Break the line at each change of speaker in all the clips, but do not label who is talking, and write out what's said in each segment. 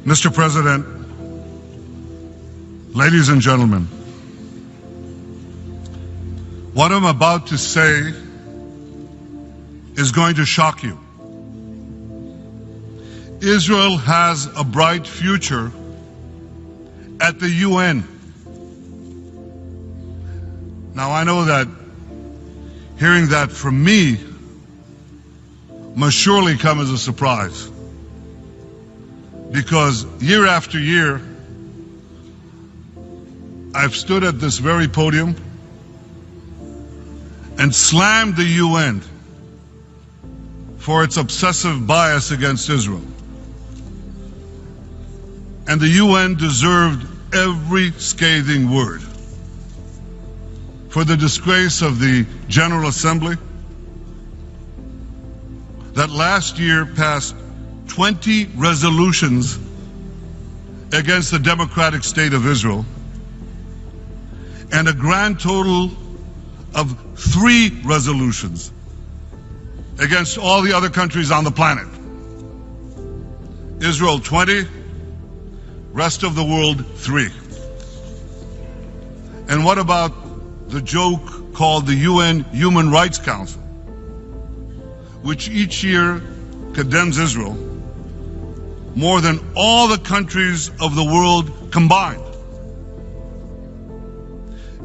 Mr. President, ladies and gentlemen, what I'm about to say is going to shock you. Israel has a bright future at the UN. Now, I know that hearing that from me must surely come as a surprise, because year after year, I've stood at this very podium and slammed the UN for its obsessive bias against Israel. And the UN deserved every scathing word for the disgrace of the General Assembly that last year passed 20 resolutions against the democratic state of Israel, and a grand total of 3 resolutions against all the other countries on the planet. Israel 20, rest of the world 3. And what about the joke called the UN Human Rights Council, which each year condemns Israel more than all the countries of the world combined,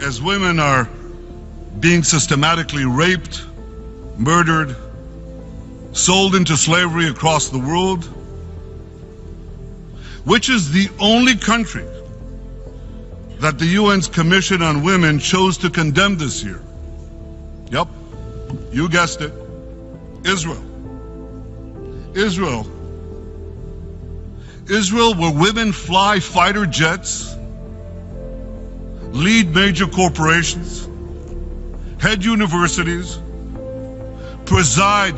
as women are being systematically raped, murdered, sold into slavery across the world? Which is the only country that the UN's Commission on Women chose to condemn this year? Yep, you guessed it, Israel. Israel, where women fly fighter jets, lead major corporations, head universities, preside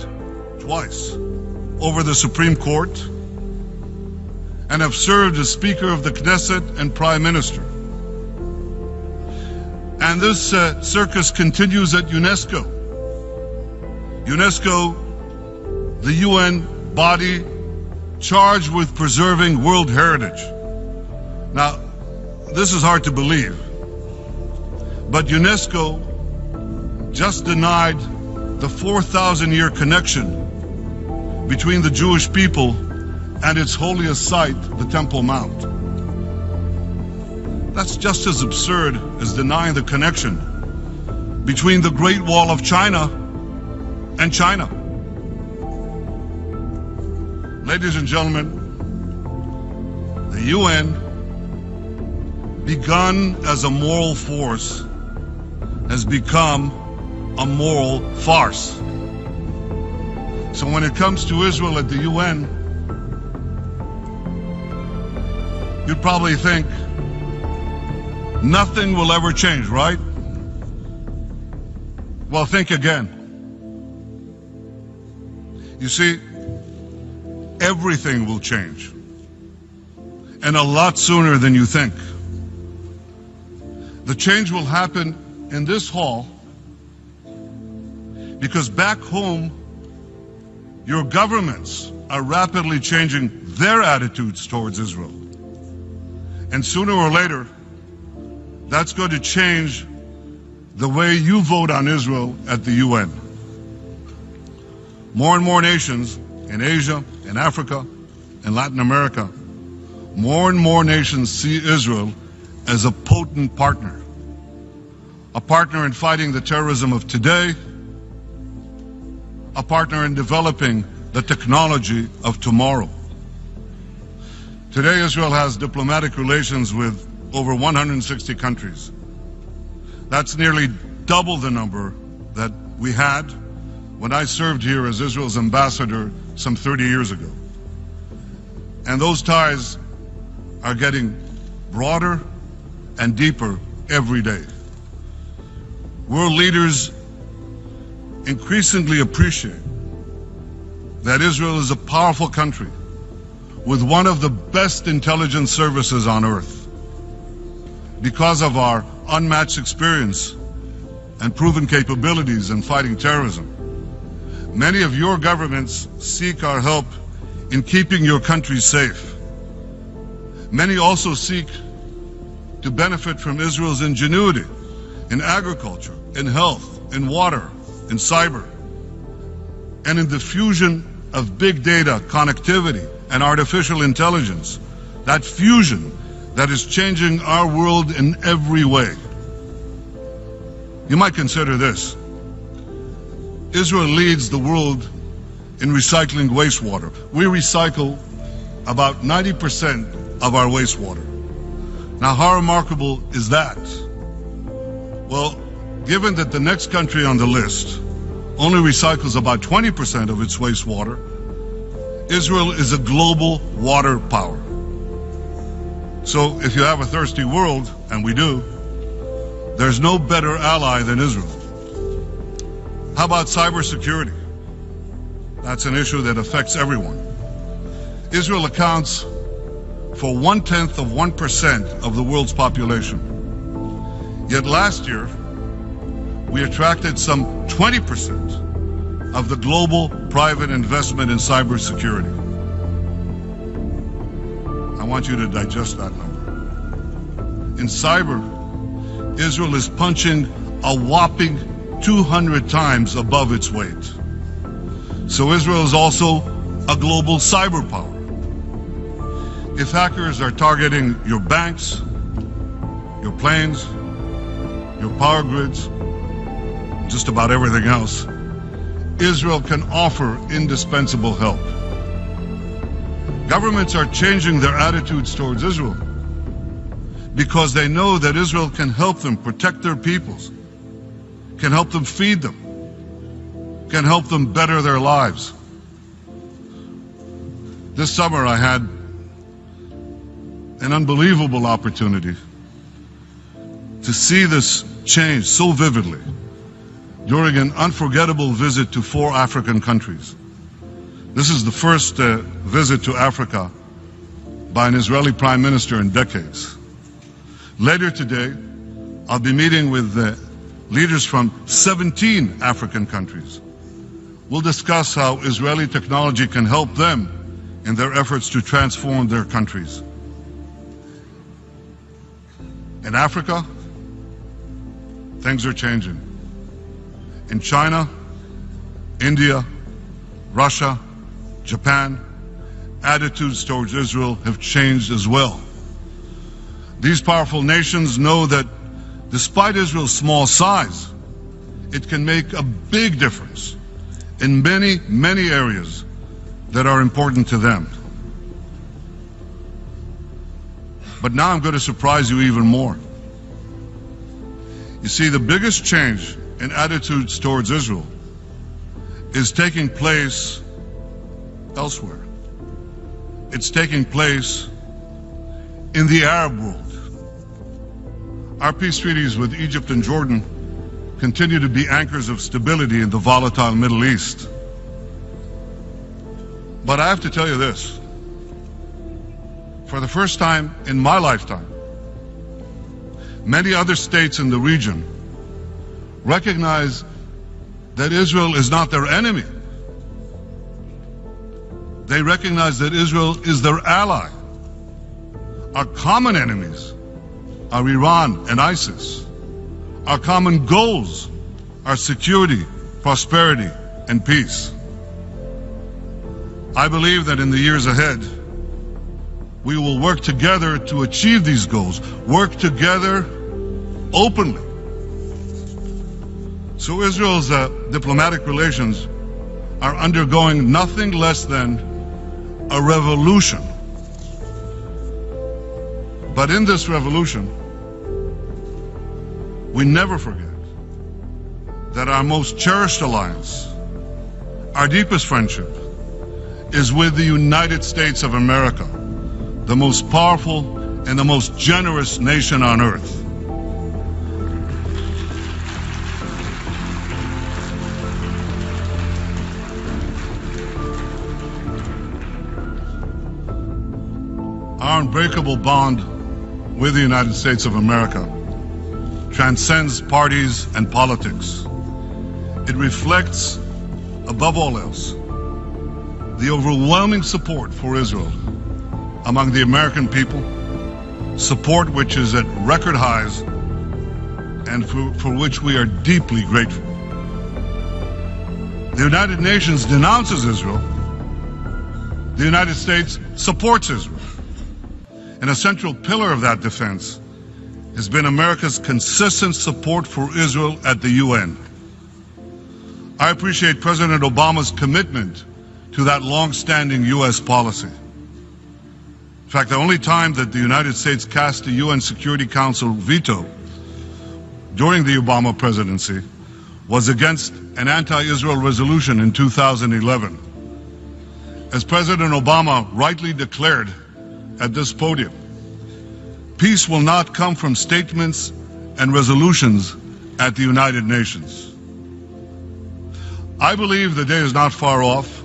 twice over the Supreme Court, and have served as Speaker of the Knesset and Prime Minister. And this circus continues at UNESCO. UNESCO, the UN body charged with preserving world heritage. Now, this is hard to believe, but UNESCO just denied the 4,000-year connection between the Jewish people and its holiest site, the Temple Mount. That's just as absurd as denying the connection between the Great Wall of China and China. Ladies and gentlemen, the UN, begun as a moral force, has become a moral farce. So when it comes to Israel at the UN, you'd probably think nothing will ever change, right? Well, think again. You see, everything will change, and a lot sooner than you think. The change will happen in this hall, because back home, your governments are rapidly changing their attitudes towards Israel. And sooner or later, that's going to change the way you vote on Israel at the UN. More and more nations in Asia, in Africa, in Latin America, more and more nations see Israel as a potent partner. A partner in fighting the terrorism of today, a partner in developing the technology of tomorrow. Today, Israel has diplomatic relations with over 160 countries. That's nearly double the number that we had when I served here as Israel's ambassador some 30 years ago. And those ties are getting broader and deeper every day. World leaders increasingly appreciate that Israel is a powerful country with one of the best intelligence services on earth, because of our unmatched experience and proven capabilities in fighting terrorism. Many of your governments seek our help in keeping your country safe. Many also seek to benefit from Israel's ingenuity in agriculture, in health, in water, in cyber, and in the fusion of big data, connectivity, and artificial intelligence. That fusion that is changing our world in every way. You might consider this. Israel leads the world in recycling wastewater. We recycle about 90% of our wastewater. Now, how remarkable is that? Well, given that the next country on the list only recycles about 20% of its wastewater, Israel is a global water power. So if you have a thirsty world, and we do, there's no better ally than Israel. How about cybersecurity? That's an issue that affects everyone. Israel accounts for 0.1% of the world's population. Yet last year, we attracted some 20% of the global private investment in cybersecurity. I want you to digest that number. In cyber, Israel is punching a whopping 200 times above its weight. So Israel is also a global cyber power. If hackers are targeting your banks, your planes, your power grids, just about everything else, Israel can offer indispensable help. Governments are changing their attitudes towards Israel because they know that Israel can help them protect their peoples, can help them feed them, can help them better their lives. This summer I had an unbelievable opportunity to see this change so vividly during an unforgettable visit to 4 African countries. This is the first visit to Africa by an Israeli prime minister in decades. Later today, I'll be meeting with leaders from 17 African countries. We'll discuss how Israeli technology can help them in their efforts to transform their countries. In Africa, things are changing. In China, India, Russia, Japan, attitudes towards Israel have changed as well. These powerful nations know that despite Israel's small size, it can make a big difference in many, many areas that are important to them. But now I'm going to surprise you even more. You see, the biggest change in attitudes towards Israel is taking place elsewhere. It's taking place in the Arab world. Our peace treaties with Egypt and Jordan continue to be anchors of stability in the volatile Middle East. But I have to tell you this. For the first time in my lifetime, many other states in the region recognize that Israel is not their enemy. They recognize that Israel is their ally. Our common enemies are Iran and ISIS. Our common goals are security, prosperity, and peace. I believe that in the years ahead, we will work together to achieve these goals, work together openly. So Israel's diplomatic relations are undergoing nothing less than a revolution. But in this revolution, we never forget that our most cherished alliance, our deepest friendship, is with the United States of America, the most powerful and the most generous nation on earth. Our unbreakable bond with the United States of America transcends parties and politics. It reflects, above all else, the overwhelming support for Israel among the American people support which is at record highs and for which we are deeply grateful. The United Nations denounces Israel. The United States supports Israel. And a central pillar of that defense has been America's consistent support for Israel at the UN. I appreciate President Obama's commitment to that long-standing U.S. policy. In fact, the only time that the United States cast a UN Security Council veto during the Obama presidency was against an anti-Israel resolution in 2011. As President Obama rightly declared at this podium, peace will not come from statements and resolutions at the United Nations. I believe the day is not far off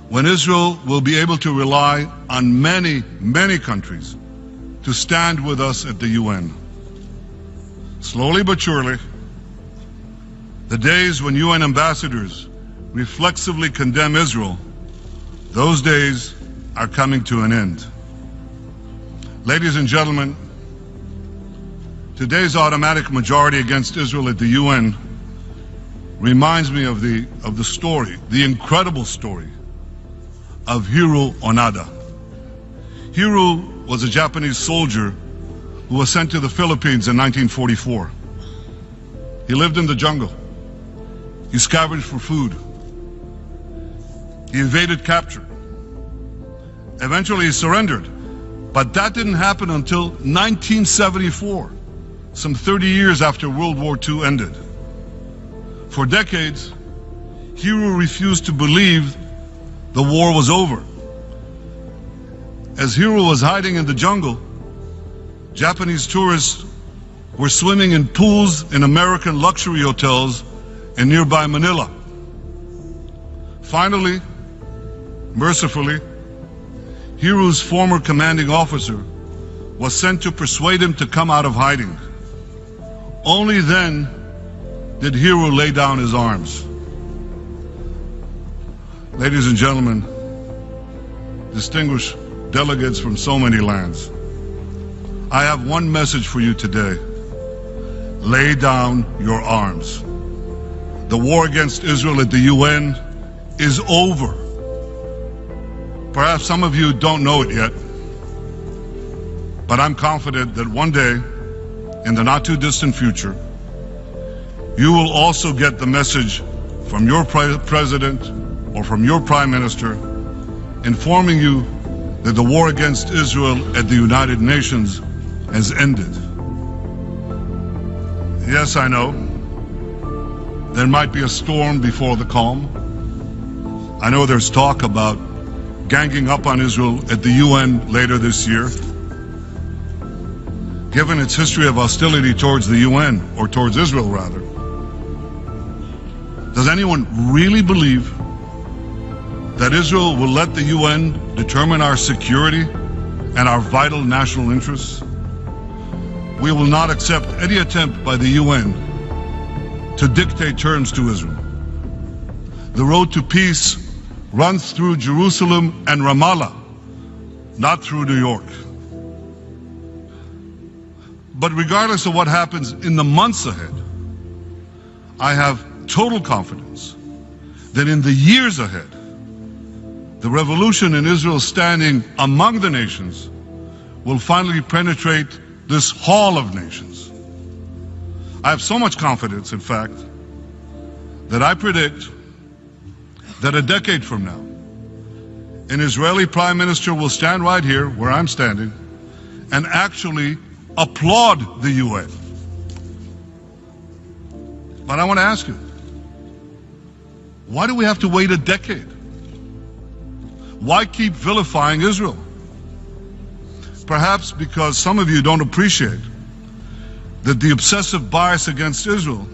when Israel will be able to rely on many, many countries to stand with us at the UN. Slowly but surely, the days when UN ambassadors reflexively condemn Israel, those days are coming to an end. Ladies and gentlemen, today's automatic majority against Israel at the UN reminds me of the story, the incredible story of Hiro Onoda. Hiro was a Japanese soldier who was sent to the Philippines in 1944. He lived in the jungle. He scavenged for food. He evaded capture. Eventually he surrendered, but that didn't happen until 1974, some 30 years after World War II ended. For decades, Hiro refused to believe the war was over. As Hiro was hiding in the jungle, Japanese tourists were swimming in pools in American luxury hotels in nearby Manila. Finally, mercifully, Hiro's former commanding officer was sent to persuade him to come out of hiding. Only then did Hiro lay down his arms. Ladies and gentlemen, distinguished delegates from so many lands, I have one message for you today. Lay down your arms. The war against Israel at the UN is over. Perhaps some of you don't know it yet, but I'm confident that one day, in the not too distant future, you will also get the message from your president or from your prime minister informing you that the war against Israel at the United Nations has ended. Yes, I know, there might be a storm before the calm. I know there's talk about ganging up on Israel at the UN later this year. Given its history of hostility towards the UN, or towards Israel rather, does anyone really believe that Israel will let the UN determine our security and our vital national interests? We will not accept any attempt by the UN to dictate terms to Israel. The road to peace runs through Jerusalem and Ramallah, not through New York. But regardless of what happens in the months ahead, I have total confidence that in the years ahead, the revolution in Israel's standing among the nations will finally penetrate this hall of nations. I have so much confidence, in fact, that I predict that a decade from now, an Israeli prime minister will stand right here where I'm standing and actually applaud the UN. But I want to ask you, why do we have to wait a decade? Why keep vilifying Israel? Perhaps because some of you don't appreciate that the obsessive bias against Israel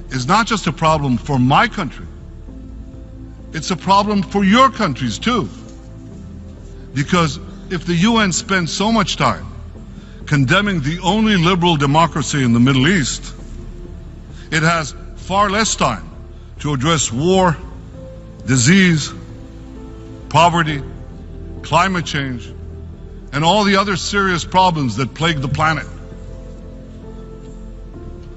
is not just a problem for my country, it's a problem for your countries too. Because if the UN spends so much time condemning the only liberal democracy in the Middle East, it has far less time to address war, disease, poverty, climate change, and all the other serious problems that plague the planet?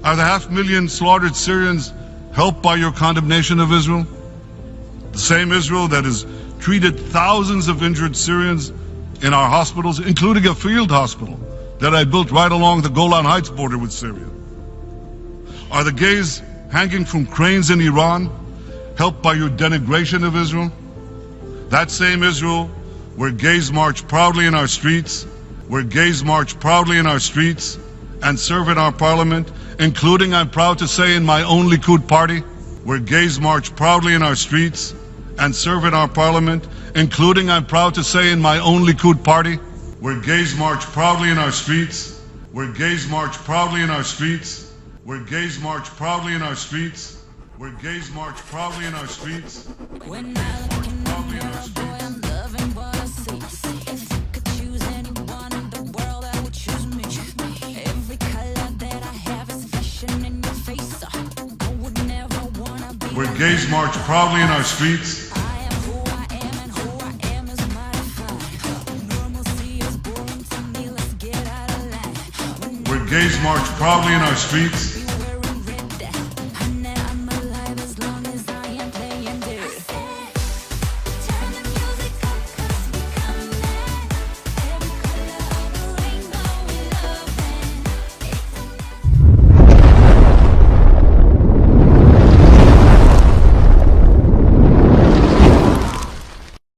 Are the 500,000 slaughtered Syrians helped by your condemnation of Israel? The same Israel that has treated thousands of injured Syrians in our hospitals, including a field hospital that I built right along the Golan Heights border with Syria. Are the gays hanging from cranes in Iran helped by your denigration of Israel? That same Israel where gays march proudly in our streets, and serve in our parliament, including, I'm proud to say, in my own Likud party, where gays march proudly in our streets and serve in our parliament, including, I'm proud to say, in my own Likud party, where gays march proudly in our streets, where gays march proudly in our streets, where gays march proudly in our streets, where gays march proudly in our streets. When I look in the mirror, boy, I'm loving what I see. If I could choose anyone in the world, I would choose me. Every color that I have is fashion in your face. I would never wanna be. Where gays march proudly in our streets. Where gays march proudly in our streets.